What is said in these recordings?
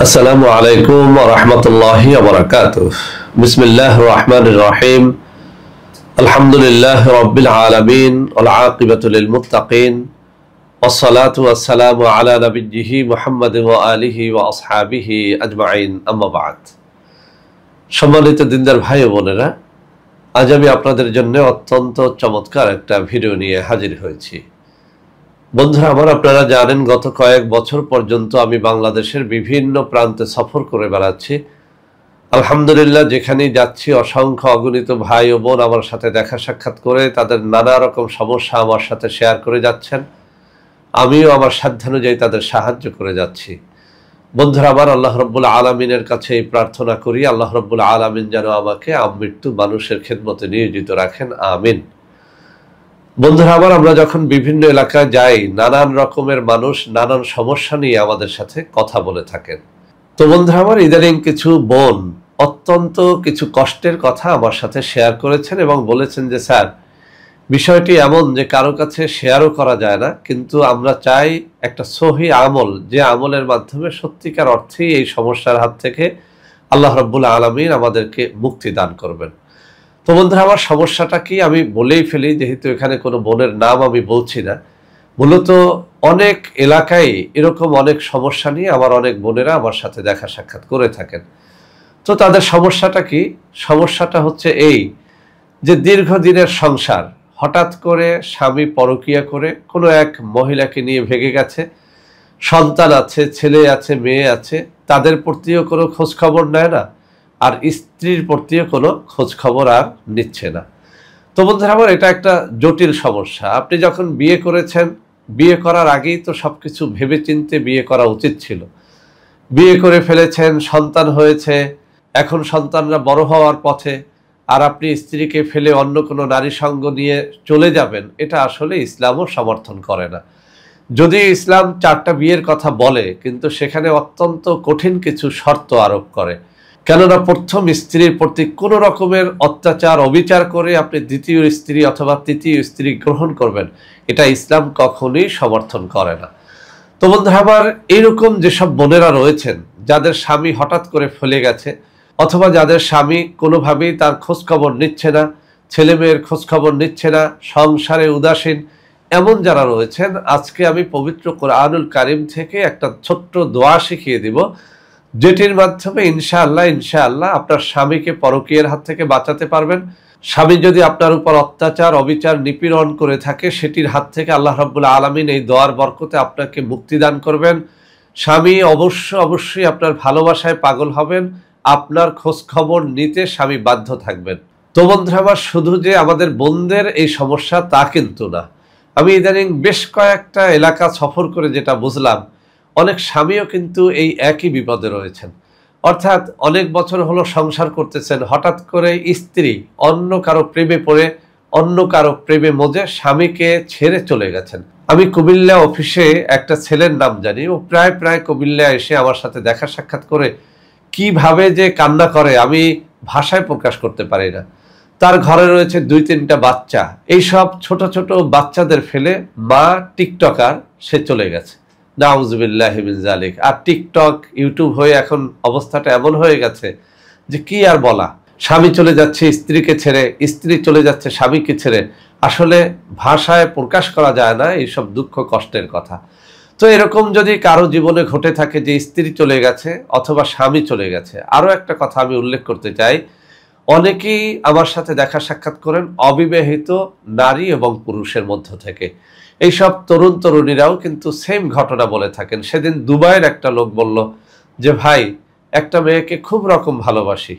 আসসালামু আলাইকুম ওয়া রাহমাতুল্লাহি ওয়া বারাকাতুহু। বিসমিল্লাহির রহমানির রহিম। আলহামদুলিল্লাহি রাব্বিল আলামিন ওয়াল আকিবাতু লিল মুত্তাকিন ওয়াসসালাতু ওয়াসসালামু আলা নাবিয়্যিহি মুহাম্মাদিন ওয়া আলিহি ওয়া আসহাবিহি আজমাইন, আম্মা বা'দ। সম্মানিত দিনদার ভাই ও বোনেরা, আজ আমি আপনাদের জন্য অত্যন্ত চমৎকার একটা ভিডিও নিয়ে হাজির হয়েছি। বন্ধুরা আমার, আপনারা জানেন গত কয়েক বছর পর্যন্ত আমি বাংলাদেশের বিভিন্ন প্রান্তে সফর করে বেড়াচ্ছি। আলহামদুলিল্লাহ, যেখানেই যাচ্ছি অসংখ্য অগণিত ভাই ও বোন আমার সাথে দেখা সাক্ষাৎ করে তাদের নানা রকম সমস্যা আমার সাথে শেয়ার করে যাচ্ছেন। আমিও আমার সাধ্যানুযায়ী তাদের সাহায্য করে যাচ্ছি। বন্ধুরা আমার, আল্লাহ রব্বুল আলামিনের কাছে এই প্রার্থনা করি, আল্লাহ রব্বুল আলামিন যেন আমাকে আমৃত্যু মানুষের খেদমতে নিয়োজিত রাখেন, আমিন। বন্ধুরা আমার, আমরা যখন বিভিন্ন এলাকায় যাই, নানান রকমের মানুষ নানান সমস্যা নিয়ে আমাদের সাথে কথা বলে থাকেন। তো বন্ধুরা আমার, ইদানিং কিছু বোন অত্যন্ত কিছু কষ্টের কথা আমার সাথে শেয়ার করেছেন এবং বলেছেন যে স্যার, বিষয়টি এমন যে কারো কাছে শেয়ারও করা যায় না, কিন্তু আমরা চাই একটা সহি আমল, যে আমলের মাধ্যমে সত্যিকার অর্থেই এই সমস্যার হাত থেকে আল্লাহ রাব্বুল আলামিন আমাদেরকে মুক্তি দান করবেন। তো বন্ধুরা আমার, সমস্যাটা কি আমি বলেই ফেলি, যেহেতু এখানে কোনো বোনের নাম আমি বলছি না। মূলত অনেক এলাকায় এরকম অনেক সমস্যা নিয়ে আমার অনেক বোনেরা আমার সাথে দেখা সাক্ষাৎ করে থাকেন। তো তাদের সমস্যাটা কি? সমস্যাটা হচ্ছে এই যে দীর্ঘদিনের সংসার, হঠাৎ করে স্বামী পরকীয়া করে কোনো এক মহিলাকে নিয়ে ভেগে গেছে, সন্তান আছে, ছেলে আছে, মেয়ে আছে, তাদের প্রতিও কোনো খোঁজ খবর নেয় না, আর স্ত্রীর প্রতিও কোনো খোঁজ খবর আর নিচ্ছে না। তো বন্ধুরা আমার, এটা একটা জটিল সমস্যা। আপনি যখন বিয়ে করেছেন, বিয়ে করার আগেই তো সবকিছু ভেবেচিন্তে বিয়ে করা উচিত ছিল। বিয়ে করে ফেলেছেন, সন্তান হয়েছে, এখন সন্তানরা বড় হওয়ার পথে, আর আপনি স্ত্রীকে ফেলে অন্য কোনো নারী সঙ্গ নিয়ে চলে যাবেন, এটা আসলে ইসলামও সমর্থন করে না। যদি ইসলাম 4টা বিয়ের কথা বলে, কিন্তু সেখানে অত্যন্ত কঠিন কিছু শর্ত আরোপ করে। কেননা প্রথম স্ত্রীর প্রতি কোনো রকমের অত্যাচার অবিচার করে আপনি দ্বিতীয় স্ত্রী অথবা তৃতীয় স্ত্রী গ্রহণ করবেন, এটা ইসলাম কখনোই সমর্থন করে না। তো বন্ধুরা আমার, এইরকম যেসব বোনেরা রয়েছেন যাদের স্বামী হঠাৎ করে ফেলে গেছে, অথবা যাদের স্বামী কোনোভাবেই তার খোঁজখবর নিচ্ছে না, ছেলে মেয়ের খোঁজখবর নিচ্ছে না, সংসারে উদাসীন, এমন যারা রয়েছেন, আজকে আমি পবিত্র কোরআনুল কারীম থেকে একটা ছোট্ট দোয়া শিখিয়ে দিব, যেটির মাধ্যমে ইনশাআল্লাহ আপনার স্বামীকে পরকীয়ার হাত থেকে বাঁচাতে পারবেন। স্বামী যদি আপনার উপর অত্যাচার অবিচার নিপীড়ন করে থাকে, সেটির হাত থেকে আল্লাহ রাব্বুল আলামিন এই দোয়ার বরকতে আপনাকে মুক্তি দান করবেন। স্বামী অবশ্যই আপনার ভালোবাসায় পাগল হবেন, আপনার খোঁজ খবর নিতে স্বামী বাধ্য থাকবেন। তো বন্ধুরা আমার, শুধু যে আমাদের বোনদের এই সমস্যা তা কিন্তু না। আমি ইদানিং বেশ কয়েকটা এলাকা সফর করে যেটা বুঝলাম, অনেক স্বামীও কিন্তু এই একই বিপদে রয়েছেন। অর্থাৎ অনেক বছর হলো সংসার করতেছেন, হঠাৎ করে স্ত্রী অন্য কারো প্রেমে পড়ে, অন্য কারো প্রেমে মজে স্বামীকে ছেড়ে চলে গেছেন। আমি কুমিল্লা অফিসে একটা ছেলের নাম জানি, ও প্রায় কুমিল্লা এসে আমার সাথে দেখা সাক্ষাৎ করে কিভাবে যে কান্না করে আমি ভাষায় প্রকাশ করতে পারি না। তার ঘরে রয়েছে 2-3টা বাচ্চা, এইসব ছোট ছোট বাচ্চাদের ফেলে মা টিকটকার, সে চলে গেছে। নাউজুবিল্লাহি মিন যালিক। আর টিকটক ইউটিউব হয়ে এখন অবস্থাটা এমন হয়ে গেছে যে কি আর বলা। স্বামী চলে যাচ্ছে স্ত্রীকে ছেড়ে, স্ত্রী চলে যাচ্ছে স্বামীকে ছেড়ে। আসলে ভাষায় প্রকাশ করা যায় না এইসব দুঃখ কষ্টের কথা। তো এরকম যদি কারো জীবনে ঘটে থাকে যে স্ত্রী চলে গেছে অথবা স্বামী চলে গেছে, আরো একটা কথা আমি উল্লেখ করতে চাই, অনেকেই আমার সাথে দেখা সাক্ষাৎ করেন অবিবাহিত নারী এবং পুরুষের মধ্য থেকে। এইসব তরুণ তরুণীরাও কিন্তু সেম ঘটনা বলে থাকেন। সেদিন দুবাইয়ের একটা লোক বলল যে ভাই, একটা মেয়েকে খুব রকম ভালোবাসি,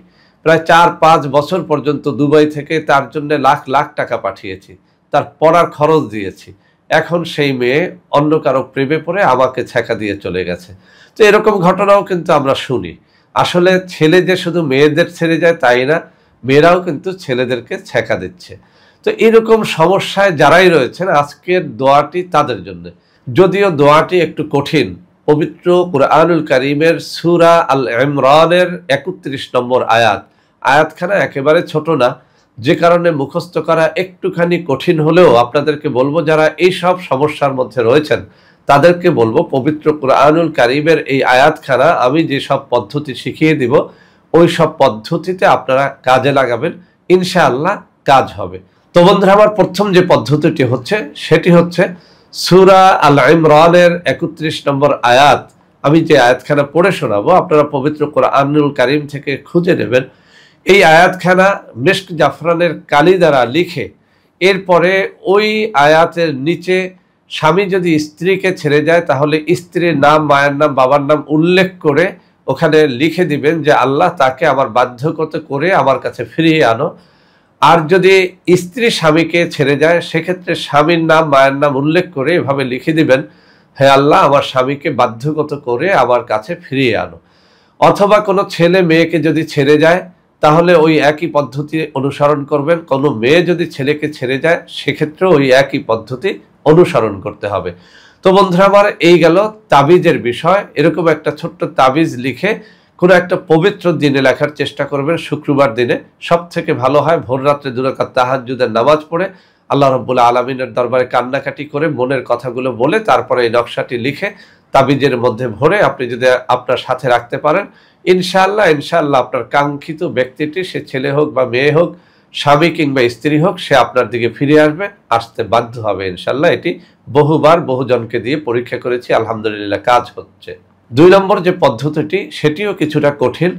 প্রায় 4-5 বছর পর্যন্ত দুবাই থেকে তার জন্য লাখ লাখ টাকা পাঠিয়েছি, তার পড়ার খরচ দিয়েছি, এখন সেই মেয়ে অন্য কারো প্রেমে পড়ে আমাকে ছ্যাঁকা দিয়ে চলে গেছে। তো এরকম ঘটনাও কিন্তু আমরা শুনি। আসলে ছেলে যে শুধু মেয়েদের ছেড়ে যায় তাই না, মেয়েরাও কিন্তু ছেলেদেরকে ছ্যাঁকা দিচ্ছে। তো এরকম সমস্যায় যারাই রয়েছেন, আজকের দোয়াটি তাদের জন্য। যদিও দোয়াটি একটু কঠিন, পবিত্র কুরআনুল কারীমের সূরা আল ইমরানের 31 নম্বর আয়াতখানা একেবারে ছোট না, যে কারণে মুখস্থ করা একটুখানি কঠিন হলেও আপনাদেরকে বলবো, যারা এই সব সমস্যার মধ্যে রয়েছেন তাদেরকে বলবো পবিত্র কুরআনুল কারীমের এই আয়াতখানা আমি যে সব পদ্ধতি শিখিয়ে দিব ওই সব পদ্ধতিতে আপনারা কাজে লাগাবেন, ইনশাআল্লাহ কাজ হবে। তো বন্ধুরা, আমার প্রথম যে পদ্ধতিটি হচ্ছে সেটি হচ্ছে সূরা আল ইমরানের 31 নম্বর আয়াত। আমি যে আয়াতখানা পড়ে শোনাবো আপনারা পবিত্র কুরআনুল কারীম থেকে খুঁজে নেবেন। এই আয়াতখানা মেশক জাফরানের কালি দ্বারা লিখে এরপরে ওই আয়াতের নিচে স্বামী যদি স্ত্রীকে ছেড়ে যায় তাহলে স্ত্রীর নাম, মায়ের নাম, বাবার নাম উল্লেখ করে ওখানে লিখে দিবেন যে আল্লাহ তাকে আমার বাধ্যকতা করে আমার কাছে ফিরিয়ে আনো। আর যদি স্ত্রী স্বামীকে ছেড়ে যায় সেক্ষেত্রে স্বামীর নাম, মায়ের নাম উল্লেখ করে এভাবে লিখে দিবেন, হে আল্লাহ আমার স্বামীকে বাধ্যগত করে আমার কাছে ফিরিয়ে আনো। অথবা কোনো ছেলে মেয়েকে যদি ছেড়ে যায় তাহলে ওই একই পদ্ধতি অনুসরণ করবেন। কোনো মেয়ে যদি ছেলেকে ছেড়ে যায় সেক্ষেত্রে ওই একই পদ্ধতি অনুসরণ করতে হবে। তো বন্ধুরা আমার, এই গেল তাবিজের বিষয়। এরকম একটা ছোট্ট তাবিজ লিখে কোনো একটা পবিত্র দিনে লেখার চেষ্টা করবেন। শুক্রবার দিনে সব থেকে ভালো হয় ভোর রাত্রে 2 রাকাত তাহাজ্জুদের নামাজ পড়ে আল্লাহ রাব্বুল আলামিনের দরবারে কান্নাকাটি করে মনের কথাগুলো বলে তারপরে এই নকশাটি লিখে তাবিজের মধ্যে ভরে আপনি যদি আপনার সাথে রাখতে পারেন, ইনশাআল্লাহ আপনার কাঙ্ক্ষিত ব্যক্তিটি, সে ছেলে হোক বা মেয়ে হোক, স্বামী কিংবা স্ত্রী হোক, সে আপনার দিকে ফিরে আসতে বাধ্য হবে ইনশাআল্লাহ। এটি বহুবার বহুজনকে দিয়ে পরীক্ষা করেছি, আলহামদুলিল্লাহ কাজ হচ্ছে। 2 নম্বর যে পদ্ধতিটি সেটিও কিছুটা কঠিন।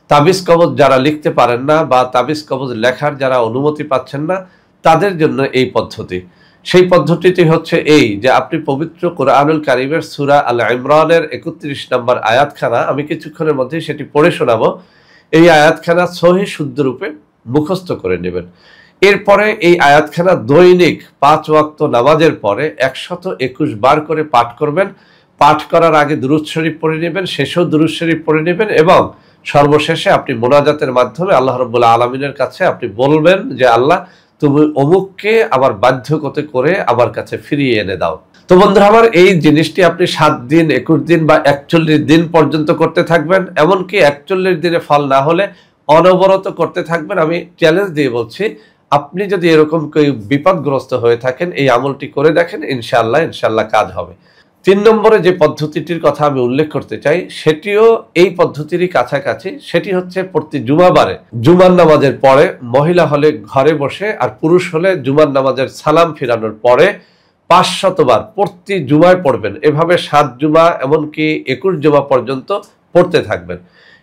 তাবিজ কবজ যারা লিখতে পারেন না বা তাবিজ কবজ লেখার যারা অনুমতি পাচ্ছেন না তাদের জন্য এই পদ্ধতি। সেই পদ্ধতিটি হচ্ছে এই যে আপনি পবিত্র কুরআনুল কারীমের সূরা আল ইমরানের 31 নম্বর আয়াতখানা আমি কিছুক্ষণের মধ্যে সেটি পড়ে শোনাবো। এই আয়াতখানা সহি শুদ্ধ রূপে মুখস্থ করে নেবেন। এরপরে এই আয়াতখানা দৈনিক 5 ওয়াক্ত নামাজের পরে 121 বার করে পাঠ করবেন। পাঠ করার আগে দুরূদ শরীফ পড়ে নেবেন, শেষেও দুরূদ শরীফ পড়ে নেবেন এবং সর্বশেষে আপনি মোনাজাতের মাধ্যমে আল্লাহ রাব্বুল আলামিনের কাছে আপনি বলবেন যে আল্লাহ তুমি অমুককে আবার বাধ্যকতা করে আমার কাছে ফিরিয়ে এনে দাও। তো বন্ধুরা আমার, এই জিনিসটি আপনি 7 দিন, 21 দিন বা 41 দিন পর্যন্ত করতে থাকবেন। এমনকি 41 দিনে ফল না হলে অনবরত করতে থাকবেন। আমি চ্যালেঞ্জ দিয়ে বলছি, আপনি যদি এরকম কেউ বিপদগ্রস্ত হয়ে থাকেন এই আমলটি করে দেখেন, ইনশাআল্লাহ কাজ হবে। 3 নম্বরে যে পদ্ধতিটির কথা আমি উল্লেখ করতে চাই সেটিও এই পদ্ধতিরই কাছাকাছি। সেটি হচ্ছে প্রতি জুমাবারে জুমার নামাজের পরে মহিলা হলে ঘরে বসে আর পুরুষ হলে জুমার নামাজের সালাম ফিরানোর পরে 500 বার প্রতি জুমায় পড়বেন। এভাবে 7 জুমা এমনকি 21 জুমা পর্যন্ত পড়তে থাকবেন।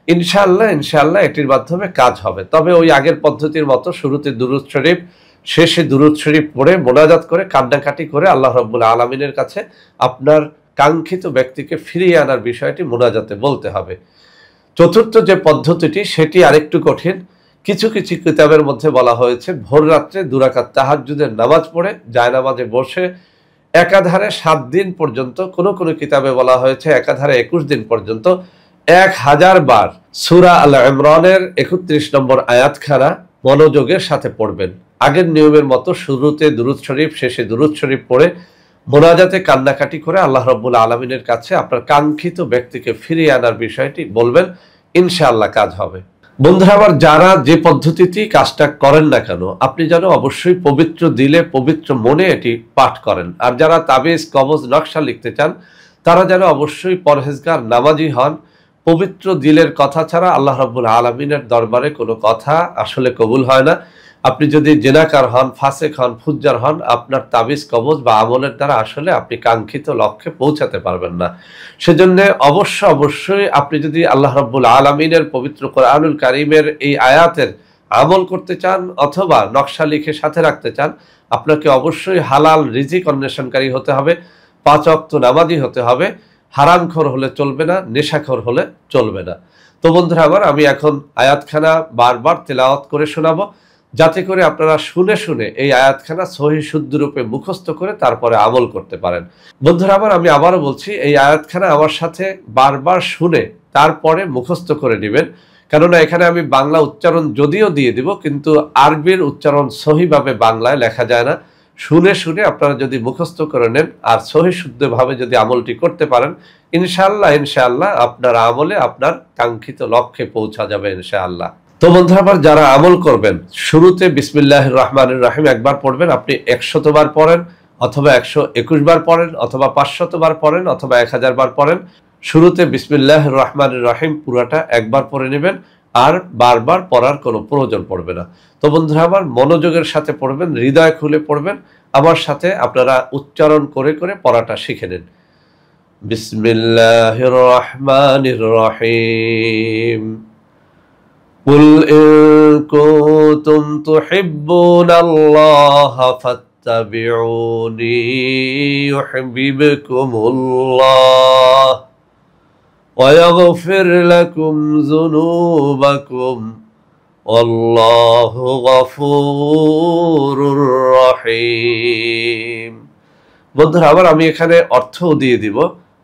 ইনশাআল্লাহ এটির মাধ্যমে কাজ হবে। তবে ওই আগের পদ্ধতির মতো শুরুতে দুরূদ শরীফ, শেষে দুরূদ শরীফ পড়ে মোনাজাত করে কান্নাকাটি করে আল্লাহ রাব্বুল আলামিনের কাছে আপনার কাঙ্ক্ষিত ব্যক্তিকে ফিরিয়ে আনার বিষয়টি মোনাজাতে বলতে হবে। 4র্থ যে পদ্ধতিটি সেটি আরেকটু কঠিন। কিছু কিতাবের মধ্যে বলা হয়েছে ভোর রাত্রে 2 রাকাত তাহাজ্জুদের নামাজ পড়ে জায়নামাজে বসে একাধারে 7 দিন পর্যন্ত, কোন কিতাবে বলা হয়েছে একাধারে 21 দিন পর্যন্ত 1000 বার সূরা আল ইমরানের 31 নম্বর আয়াতখানা মনোযোগের সাথে পড়বেন। আগের নিয়মের মতো শুরুতে দুরূদ শরীফ, শেষে দুরূদ শরীফ পড়ে মোনাজাতে কান্নাকাটি করে আল্লাহ রাব্বুল আলামিনের কাছে আপনার কাঙ্ক্ষিত ব্যক্তিকে ফিরিয়ে আনার বিষয়টি বলবেন, ইনশাআল্লাহ কাজ হবে। বন্ধুরা আমার, যারা যে পদ্ধতিতেই কাজটা করেন না কেন আপনি যেন অবশ্যই পবিত্র দিলে, পবিত্র মনে এটি পাঠ করেন। আর যারা তাবিজ কবজ নকশা লিখতে চান তারা যেন অবশ্যই পরহেজগার, নামাজি হন। পবিত্র দিলের কথা ছাড়া আল্লাহ রাব্বুল আলামিনের দরবারে কোনো কথা আসলে কবুল হয় না। আপনি যদি জেনাকার হন, ফাসেক হন, ফুজ্জার হন, আপনার তাবিজ কবজ বা আমলের দ্বারা আসলে আপনি কাঙ্ক্ষিত লক্ষ্যে পৌঁছাতে পারবেন না। সেজন্য অবশ্যই আপনি যদি আল্লাহ রাব্বুল আলামিনের পবিত্র কুরআনুল কারীমের এই আয়াতের আমল করতে চান অথবা নকশা লিখে সাথে রাখতে চান, আপনাকে অবশ্যই হালাল রিজিক অন্বেষণকারী হতে হবে, 5 ওয়াক্ত নামাজি হতে হবে, হারামখোর হলে চলবে না, নেশাখোর হলে চলবে না। তো বন্ধুরা আমার, আমি এখন আয়াতখানা বারবার তেলাওয়াত করে শোনাবো যাতে করে আপনারা শুনে এই আয়াতখানা সহি শুদ্ধ রূপে মুখস্থ করে তারপরে আমল করতে পারেন। বন্ধুরা আমার, আমি আবারও বলছি, এই আয়াতখানা আমার সাথে বারবার শুনে তারপরে মুখস্থ করে নেবেন। কেননা এখানে আমি বাংলা উচ্চারণ যদিও দিয়ে দিব কিন্তু আরবির উচ্চারণ সহিভাবে বাংলায় লেখা যায় না। শুনে আপনারা যদি মুখস্থ করে নেন আর সহি শুদ্ধভাবে যদি আমলটি করতে পারেন, ইনশাআল্লাহ আপনার আমলে আপনার কাঙ্ক্ষিত লক্ষ্যে পৌঁছা যাবে ইনশাআল্লাহ। তো বন্ধুরা আবার যারা আমল করবেন শুরুতে বিসমিল্লাহির রহমানির রহিম একবার পড়বেন, আপনি 100 বার পড়েন অথবা 121 বার পড়েন, অথবা 500 বার পড়েন, অথবা 1000 বার পড়েন। শুরুতে বিসমিল্লাহির রহমানির রহিম পুরাটা একবার পড়ে নেবেন, আর বারবার পড়ার কোনো প্রয়োজন পড়বে না। তো বন্ধুরা আমার, মনোযোগের সাথে পড়বেন, হৃদয় খুলে পড়বেন, আমার সাথে আপনারা উচ্চারণ করে করে পড়াটা শিখে নেন। বিসমিল্লাহির রহমানির রহিম। কুল ইন কুনতুম তুহিব্বুনাল্লাহা ফাত্তাবিউনি ইউহিব্বুকুমুল্লাহ ওয়া ইয়াগফির লাকুম যুনুবাকুম আল্লাহু গফুরুর রহিম। বন্ধুরা আবার আমি এখানে অর্থও দিয়ে দিব।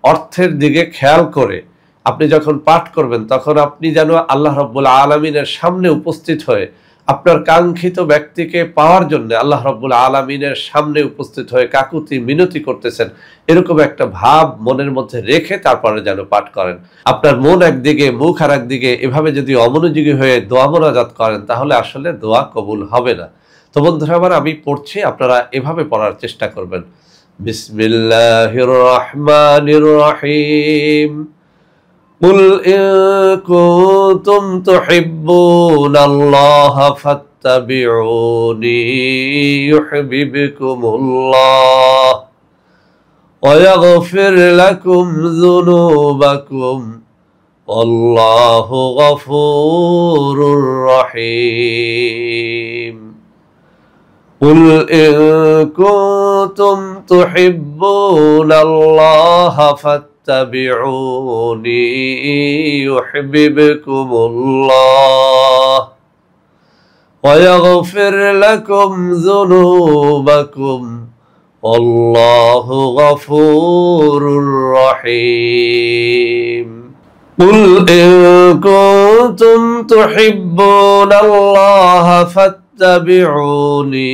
অর্থের দিকে খেয়াল করে আপনি যখন পাঠ করবেন তখন আপনি যেন আল্লাহ রাব্বুল আলামিনের সামনে উপস্থিত হয়ে আপনার কাঙ্ক্ষিত ব্যক্তিকে পাওয়ার জন্য আল্লাহ রাব্বুল আলামিনের সামনে উপস্থিত হয়ে কাকুতি মিনতি করতেছেন, এরকম একটা ভাব মনের মধ্যে রেখে তারপরে যেন পাঠ করেন। আপনার মন একদিকে, মুখ আর একদিকে, এভাবে যদি অমনোযোগী হয়ে দোয়া মোনাজাত করেন তাহলে আসলে দোয়া কবুল হবে না। তো বন্ধুরা আমার, আমি পড়ছি, আপনারা এভাবে পড়ার চেষ্টা করবেন। বিসমিল্লাহির রহমানির রহিম। কুল ইন কুনতুম তুহিব্বুনাল্লাহা ফাত্তাবিউনি ইউহিব্বুকুমুল্লাহ ওয়া ইয়াগফির লাকুম যুনুবাকুম আল্লাহু গফুরুর রহিম। কুল ইন কুনতুম তুহিব্বুনাল্লাহা ফাত্তাবিউনি ইউহিব্বুকুমুল্লাহ ওয়া ইয়াগফির লাকুম যুনুবাকুম আল্লাহু গফুরুর রহিম। কুল ইন কুনতুম তুহিব্বুনাল্লাহা ফাত্তাবিউনি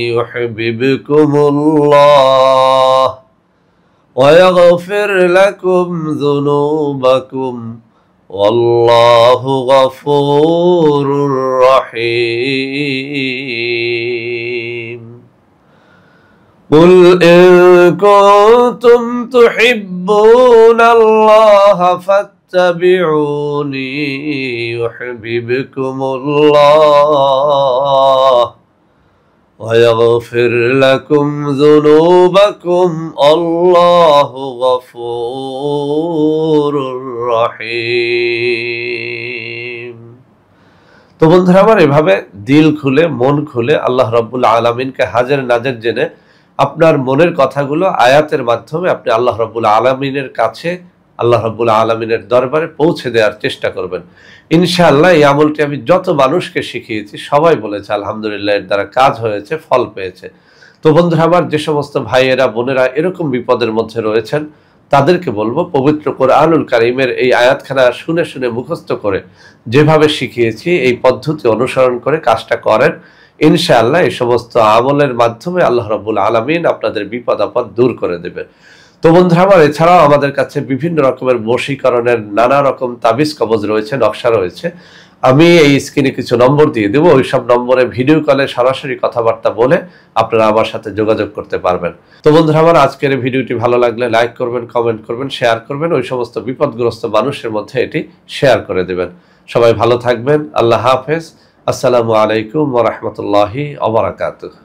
ইউহিব্বুকুমুল্লাহ ওয়া ইয়াগফির লাকুম যুনুবাকুম আল্লাহু গফুরুর রহিম। কুল ইন কুনতুম তুহিব্বুনাল্লাহা ফাত্তাবিউনি ইউহিব্বুকুমুল্লাহ ওয়া ইয়াগফির লাকুম যুনুবাকুম আল্লাহু গফুরুর রহিম। তো বন্ধুরা আমার, এভাবে দিল খুলে, মন খুলে আল্লাহ রাব্বুল আলামিনকে হাজির নাজির জেনে আপনার মনের কথাগুলো আয়াতের মাধ্যমে আপনি আল্লাহ রাব্বুল আলামিনের কাছে, আল্লাহ রাব্বুল আলামিনের দরবারে পৌঁছে দেওয়ার চেষ্টা করবেন। ইনশাআল্লাহ এই আমলটি আমি যত মানুষকে শিখিয়েছি সবাই বলেছে আলহামদুলিল্লাহ এর দ্বারা কাজ হয়েছে, ফল পেয়েছে। তো বন্ধুরা আমার, যে সমস্ত ভাইয়েরা বোনেরা এরকম বিপদের মধ্যে রয়েছেন তাদেরকে বলবো, পবিত্র কোরআনুল কারীমের এই আয়াতখানা শুনে শুনে মুখস্থ করে যেভাবে শিখিয়েছি এই পদ্ধতি অনুসরণ করে কাজটা করেন, ইনশাআল্লাহ এই সমস্ত আমলের মাধ্যমে আল্লাহ রাব্বুল আলামিন আপনাদের বিপদ আপদ দূর করে দেবে। তো বন্ধুরা আমার, এছাড়াও আমাদের কাছে বিভিন্ন রকমের বশীকরণের নানা রকম তাবিজ কবজ রয়েছে, নকশা রয়েছে। আমি এই স্ক্রিনে কিছু নম্বর দিয়ে দেবো, ওই সব নম্বরে ভিডিও কলে সরাসরি কথাবার্তা বলে আপনারা আমার সাথে যোগাযোগ করতে পারবেন। তো বন্ধুরা আমার, আজকের এই ভিডিওটি ভালো লাগলে লাইক করবেন, কমেন্ট করবেন, শেয়ার করবেন, ওই সমস্ত বিপদগ্রস্ত মানুষের মধ্যে এটি শেয়ার করে দেবেন। সবাই ভালো থাকবেন। আল্লাহ হাফেজ। আসসালামু আলাইকুম ওয়া রাহমাতুল্লাহি ওয়া বারাকাতুহু।